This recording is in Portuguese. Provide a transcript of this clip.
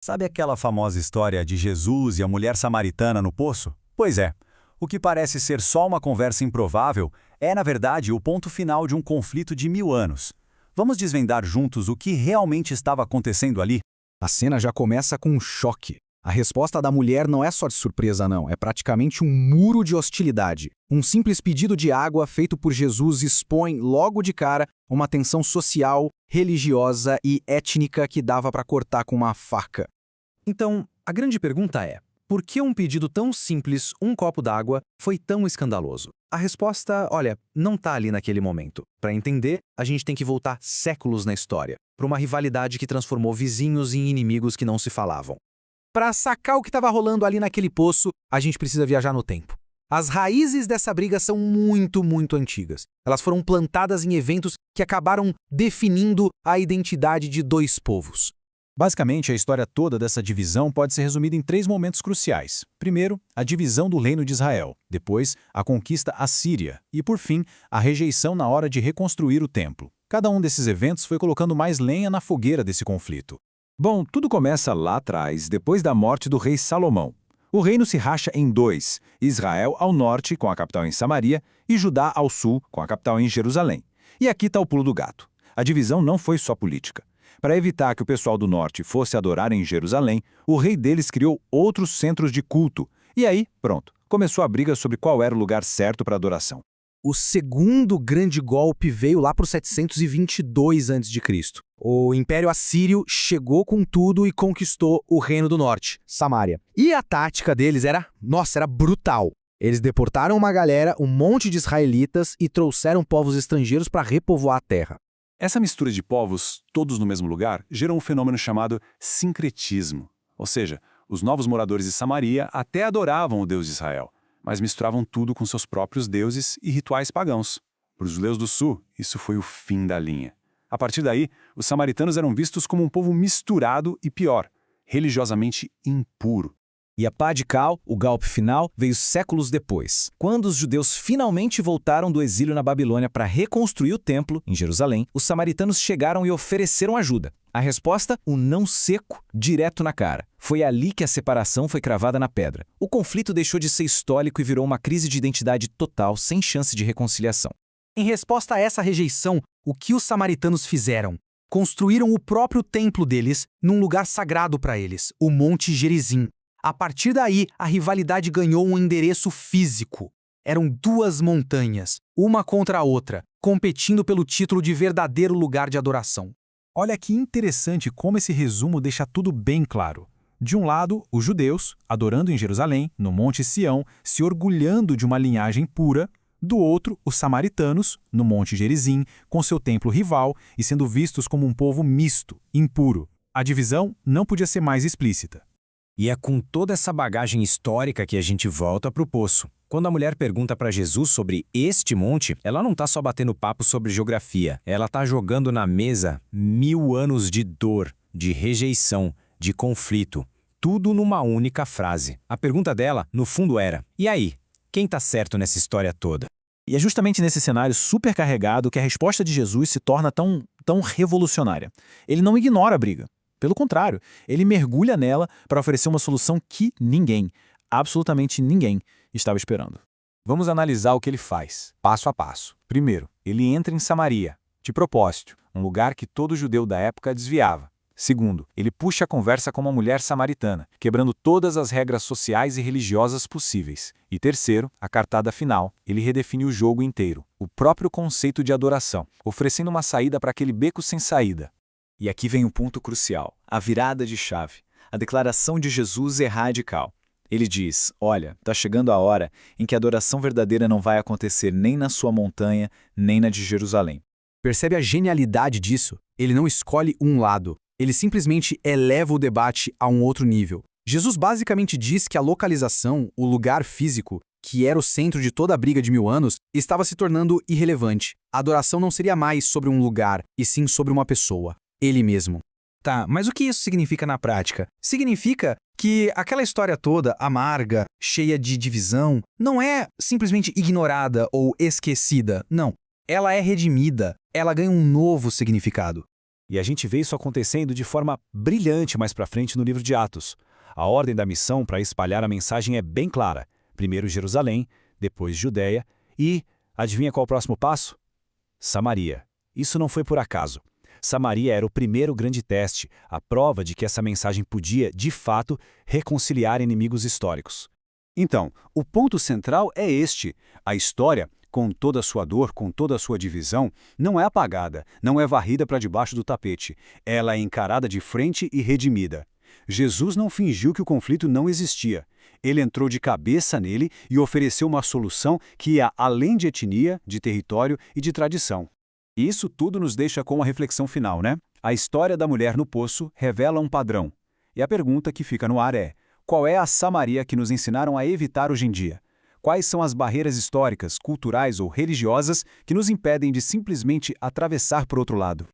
Sabe aquela famosa história de Jesus e a mulher samaritana no poço? Pois é, o que parece ser só uma conversa improvável é, na verdade, o ponto final de um conflito de 1000 anos. Vamos desvendar juntos o que realmente estava acontecendo ali? A cena já começa com um choque. A resposta da mulher não é só de surpresa, não. É praticamente um muro de hostilidade. Um simples pedido de água feito por Jesus expõe, logo de cara, uma tensão social, religiosa e étnica que dava para cortar com uma faca. Então, a grande pergunta é: por que um pedido tão simples, um copo d'água, foi tão escandaloso? A resposta, olha, não tá ali naquele momento. Para entender, a gente tem que voltar séculos na história, para uma rivalidade que transformou vizinhos em inimigos que não se falavam. Para sacar o que estava rolando ali naquele poço, a gente precisa viajar no tempo. As raízes dessa briga são muito antigas. Elas foram plantadas em eventos que acabaram definindo a identidade de dois povos. Basicamente, a história toda dessa divisão pode ser resumida em 3 momentos cruciais. Primeiro, a divisão do reino de Israel. Depois, a conquista assíria. E, por fim, a rejeição na hora de reconstruir o templo. Cada um desses eventos foi colocando mais lenha na fogueira desse conflito. Bom, tudo começa lá atrás, depois da morte do rei Salomão. O reino se racha em 2, Israel ao norte, com a capital em Samaria, e Judá ao sul, com a capital em Jerusalém. E aqui está o pulo do gato. A divisão não foi só política. Para evitar que o pessoal do norte fosse adorar em Jerusalém, o rei deles criou outros centros de culto. E aí, pronto, começou a briga sobre qual era o lugar certo para adoração. O segundo grande golpe veio lá para os 722 a.C. O Império Assírio chegou com tudo e conquistou o Reino do Norte, Samária. E a tática deles era brutal. Eles deportaram uma galera, um monte de israelitas e trouxeram povos estrangeiros para repovoar a terra. Essa mistura de povos, todos no mesmo lugar, gerou um fenômeno chamado sincretismo. Ou seja, os novos moradores de Samaria até adoravam o Deus de Israel, mas misturavam tudo com seus próprios deuses e rituais pagãos. Para os judeus do sul, isso foi o fim da linha. A partir daí, os samaritanos eram vistos como um povo misturado e pior, religiosamente impuro. E a pá de cal, o golpe final, veio séculos depois. Quando os judeus finalmente voltaram do exílio na Babilônia para reconstruir o templo, em Jerusalém, os samaritanos chegaram e ofereceram ajuda. A resposta? Um não seco, direto na cara. Foi ali que a separação foi cravada na pedra. O conflito deixou de ser histórico e virou uma crise de identidade total, sem chance de reconciliação. Em resposta a essa rejeição, o que os samaritanos fizeram? Construíram o próprio templo deles num lugar sagrado para eles, o Monte Gerizim. A partir daí, a rivalidade ganhou um endereço físico. Eram 2 montanhas, uma contra a outra, competindo pelo título de verdadeiro lugar de adoração. Olha que interessante como esse resumo deixa tudo bem claro. De um lado, os judeus, adorando em Jerusalém, no Monte Sião, se orgulhando de uma linhagem pura. Do outro, os samaritanos, no Monte Gerizim, com seu templo rival e sendo vistos como um povo misto, impuro. A divisão não podia ser mais explícita. E é com toda essa bagagem histórica que a gente volta para o poço. Quando a mulher pergunta para Jesus sobre este monte, ela não está só batendo papo sobre geografia. Ela está jogando na mesa 1000 anos de dor, de rejeição, de conflito. Tudo numa única frase. A pergunta dela, no fundo, era: e aí? Quem está certo nessa história toda? E é justamente nesse cenário supercarregado que a resposta de Jesus se torna tão revolucionária. Ele não ignora a briga. Pelo contrário, ele mergulha nela para oferecer uma solução que ninguém, absolutamente ninguém, estava esperando. Vamos analisar o que ele faz, passo a passo. Primeiro, ele entra em Samaria, de propósito, um lugar que todo judeu da época desviava. Segundo, ele puxa a conversa com uma mulher samaritana, quebrando todas as regras sociais e religiosas possíveis. E terceiro, a cartada final, ele redefine o jogo inteiro, o próprio conceito de adoração, oferecendo uma saída para aquele beco sem saída. E aqui vem um ponto crucial, a virada de chave. A declaração de Jesus é radical. Ele diz: olha, está chegando a hora em que a adoração verdadeira não vai acontecer nem na sua montanha, nem na de Jerusalém. Percebe a genialidade disso? Ele não escolhe um lado. Ele simplesmente eleva o debate a um outro nível. Jesus basicamente diz que a localização, o lugar físico, que era o centro de toda a briga de 1000 anos, estava se tornando irrelevante. A adoração não seria mais sobre um lugar, e sim sobre uma pessoa. Ele mesmo. Tá, mas o que isso significa na prática? Significa que aquela história toda, amarga, cheia de divisão, não é simplesmente ignorada ou esquecida, não. Ela é redimida, ela ganha um novo significado. E a gente vê isso acontecendo de forma brilhante mais para frente no livro de Atos. A ordem da missão para espalhar a mensagem é bem clara. Primeiro Jerusalém, depois Judéia e, adivinha qual o próximo passo? Samaria. Isso não foi por acaso. Samaria era o primeiro grande teste, a prova de que essa mensagem podia, de fato, reconciliar inimigos históricos. Então, o ponto central é este. A história, com toda a sua dor, com toda a sua divisão, não é apagada, não é varrida para debaixo do tapete. Ela é encarada de frente e redimida. Jesus não fingiu que o conflito não existia. Ele entrou de cabeça nele e ofereceu uma solução que ia além de etnia, de território e de tradição. E isso tudo nos deixa com uma reflexão final, né? A história da mulher no poço revela um padrão. E a pergunta que fica no ar é: qual é a Samaria que nos ensinaram a evitar hoje em dia? Quais são as barreiras históricas, culturais ou religiosas que nos impedem de simplesmente atravessar para o outro lado?